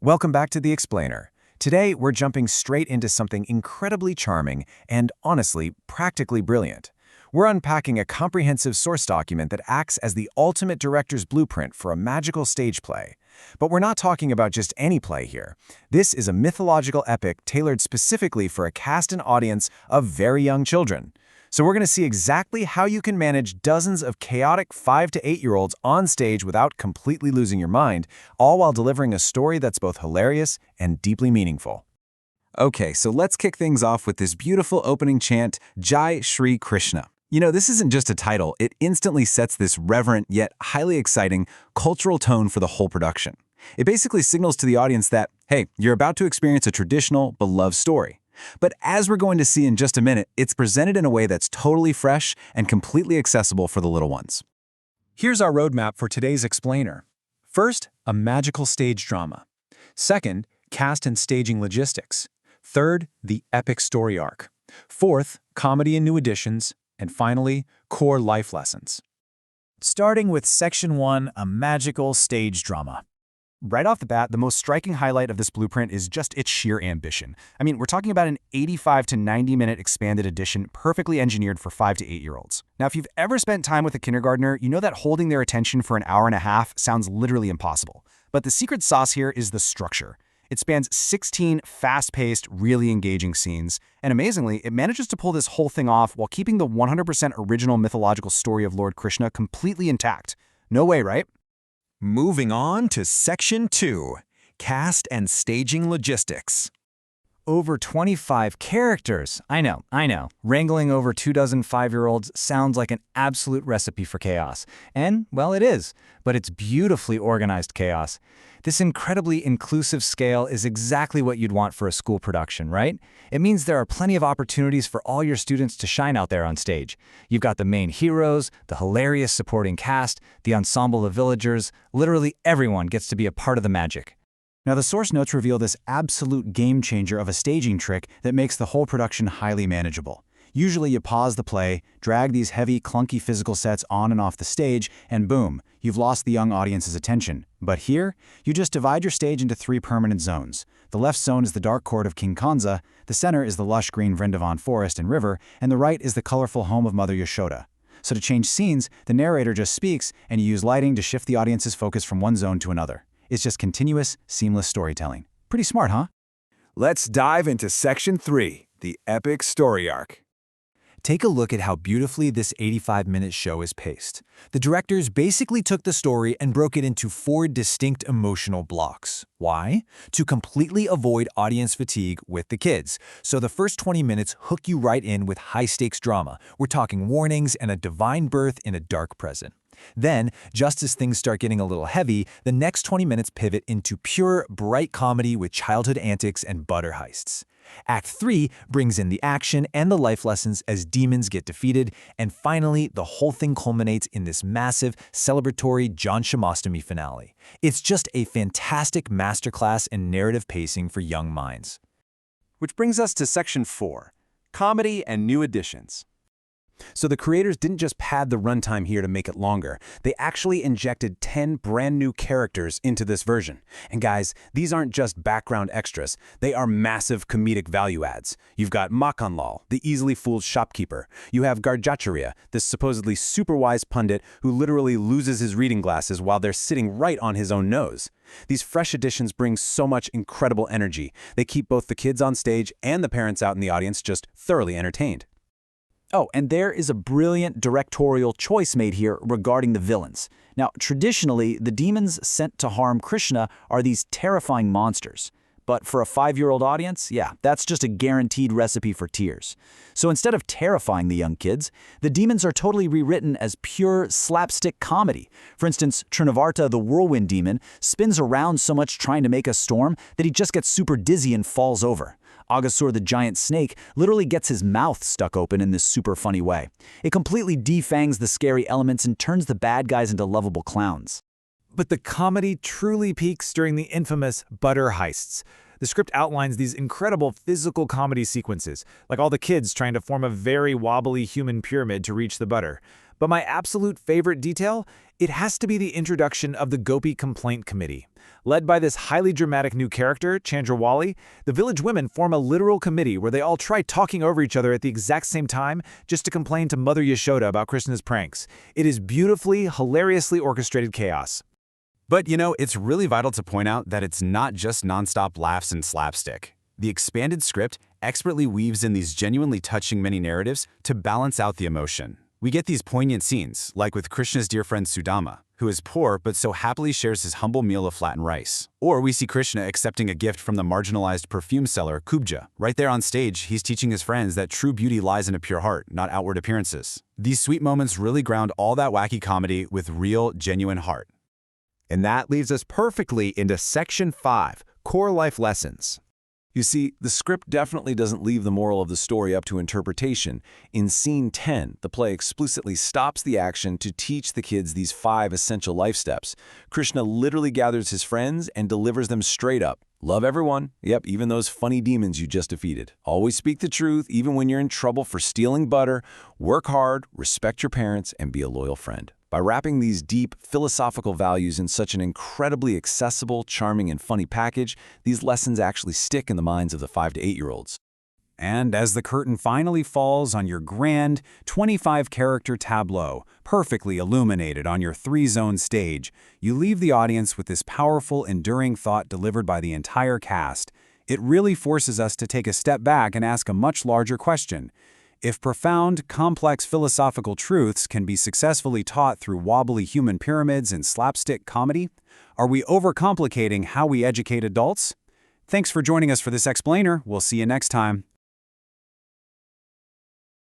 Welcome back to The Explainer. Today, we're jumping straight into something incredibly charming and, honestly, practically brilliant. We're unpacking a comprehensive source document that acts as the ultimate director's blueprint for a magical stage play. But we're not talking about just any play here. This is a mythological epic tailored specifically for a cast and audience of very young children. So we're going to see exactly how you can manage dozens of chaotic 5 to 8-year-olds on stage without completely losing your mind, all while delivering a story that's both hilarious and deeply meaningful. Okay, so let's kick things off with this beautiful opening chant, Jai Shri Krishna. You know, this isn't just a title, it instantly sets this reverent yet highly exciting cultural tone for the whole production. It basically signals to the audience that, hey, you're about to experience a traditional, beloved story. But as we're going to see in just a minute, it's presented in a way that's totally fresh and completely accessible for the little ones. Here's our roadmap for today's explainer. First, a magical stage drama. Second, cast and staging logistics. Third, the epic story arc. Fourth, comedy and new additions. And finally, core life lessons. Starting with Section 1, a magical stage drama. Right off the bat, the most striking highlight of this blueprint is just its sheer ambition. I mean, we're talking about an 85 to 90-minute expanded edition perfectly engineered for 5 to 8-year-olds. Now, if you've ever spent time with a kindergartner, you know that holding their attention for an hour and a half sounds literally impossible. But the secret sauce here is the structure. It spans 16 fast-paced, really engaging scenes, and amazingly, it manages to pull this whole thing off while keeping the 100% original mythological story of Lord Krishna completely intact. No way, right? Moving on to Section 2, Cast and Staging Logistics. Over 25 characters. I know. Wrangling over 24 5-year-olds sounds like an absolute recipe for chaos. And, well, it is. But it's beautifully organized chaos. This incredibly inclusive scale is exactly what you'd want for a school production, right? It means there are plenty of opportunities for all your students to shine out there on stage. You've got the main heroes, the hilarious supporting cast, the ensemble of villagers. Literally everyone gets to be a part of the magic. Now, the source notes reveal this absolute game-changer of a staging trick that makes the whole production highly manageable. Usually you pause the play, drag these heavy, clunky physical sets on and off the stage, and boom, you've lost the young audience's attention. But here, you just divide your stage into 3 permanent zones. The left zone is the dark court of King Kanza, the center is the lush green Vrindavan forest and river, and the right is the colorful home of Mother Yashoda. So to change scenes, the narrator just speaks, and you use lighting to shift the audience's focus from one zone to another. It's just continuous, seamless storytelling. Pretty smart, huh? Let's dive into Section 3, the epic story arc. Take a look at how beautifully this 85-minute show is paced. The directors basically took the story and broke it into 4 distinct emotional blocks. Why? To completely avoid audience fatigue with the kids. So the first 20 minutes hook you right in with high-stakes drama. We're talking warnings and a divine birth in a dark present. Then, just as things start getting a little heavy, the next 20 minutes pivot into pure, bright comedy with childhood antics and butter heists. Act 3 brings in the action and the life lessons as demons get defeated, and finally, the whole thing culminates in this massive, celebratory Janmashtami finale. It's just a fantastic masterclass in narrative pacing for young minds. Which brings us to Section 4, Comedy and New Additions. So the creators didn't just pad the runtime here to make it longer. They actually injected 10 brand new characters into this version. And guys, these aren't just background extras. They are massive comedic value adds. You've got Makanlal, the easily fooled shopkeeper. You have Garjacharya, this supposedly super wise pundit who literally loses his reading glasses while they're sitting right on his own nose. These fresh additions bring so much incredible energy. They keep both the kids on stage and the parents out in the audience just thoroughly entertained. Oh, and there is a brilliant directorial choice made here regarding the villains. Now, traditionally, the demons sent to harm Krishna are these terrifying monsters. But for a 5-year-old audience, yeah, that's just a guaranteed recipe for tears. So instead of terrifying the young kids, the demons are totally rewritten as pure slapstick comedy. For instance, Trinavarta, the whirlwind demon, spins around so much trying to make a storm that he just gets super dizzy and falls over. Aghasur, the giant snake, literally gets his mouth stuck open in this super funny way. It completely defangs the scary elements and turns the bad guys into lovable clowns. But the comedy truly peaks during the infamous butter heists. The script outlines these incredible physical comedy sequences, like all the kids trying to form a very wobbly human pyramid to reach the butter. But my absolute favorite detail? It has to be the introduction of the Gopi Complaint Committee. Led by this highly dramatic new character, Chandrawali, the village women form a literal committee where they all try talking over each other at the exact same time just to complain to Mother Yashoda about Krishna's pranks. It is beautifully, hilariously orchestrated chaos. But, it's really vital to point out that it's not just nonstop laughs and slapstick. The expanded script expertly weaves in these genuinely touching mini-narratives to balance out the emotion. We get these poignant scenes, like with Krishna's dear friend Sudama, who is poor but so happily shares his humble meal of flattened rice. Or we see Krishna accepting a gift from the marginalized perfume seller, Kubja. Right there on stage, he's teaching his friends that true beauty lies in a pure heart, not outward appearances. These sweet moments really ground all that wacky comedy with real, genuine heart. And that leads us perfectly into Section 5, Core Life Lessons. You see, the script definitely doesn't leave the moral of the story up to interpretation. In Scene 10, the play explicitly stops the action to teach the kids these 5 essential life steps. Krishna literally gathers his friends and delivers them straight up. Love everyone. Yep, even those funny demons you just defeated. Always speak the truth, even when you're in trouble for stealing butter. Work hard, respect your parents, and be a loyal friend. By wrapping these deep, philosophical values in such an incredibly accessible, charming, and funny package, these lessons actually stick in the minds of the 5 to 8-year-olds. And as the curtain finally falls on your grand 25-character tableau, perfectly illuminated on your 3-zone stage, you leave the audience with this powerful, enduring thought delivered by the entire cast. It really forces us to take a step back and ask a much larger question. If profound, complex philosophical truths can be successfully taught through wobbly human pyramids and slapstick comedy, are we overcomplicating how we educate adults? Thanks for joining us for this explainer. We'll see you next time.